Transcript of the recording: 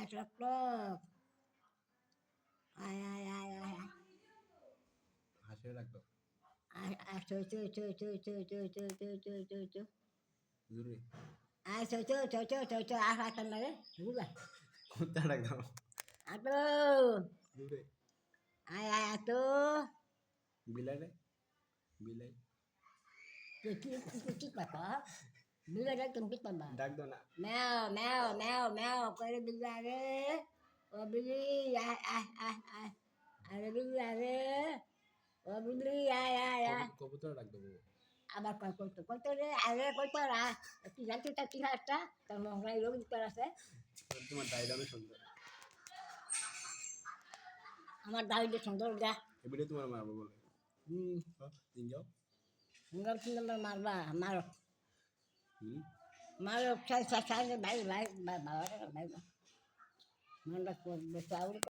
আয় টক টক আয় আয় আয় আয় হাসিও রাখতো আয় আয় চো চো চো চো চো চো চো চো চো চো চো জরুরি আয় চো চো চো চো চো চো আয় হাত না রে বুঝলা কোনটা ডাকতাম আতো জরুরি আয় আয় আতো বিলাই রে বিলাই তুই কি কি কথা বিলাই রে তুমি কি করবা ডাক দাও না ম্যাও ম্যাও ম্যাও ম্যাও করে বিলাই রে ও বিলি আয় আয় আয় আয় আরে বিলাই রে ও বিলি আয় আয় আয় কবুতর ডাক দেবো আবার কয় করতো কইতো রে আরে কইতো রা তুই জানতি তা কি হাতটা তোর মহরাই রোগ দিতে আছে তোমার ডায়রি অনেক সুন্দর আমার দাড়িটা সুন্দর যা এবারে তোমার মারবো বলে হুম দিন যাও সুন্দর সুন্দর মারবা মারো হুম মারো চাই চাই চাই ভাই ভাই ভাই ভাই মারবা বেশি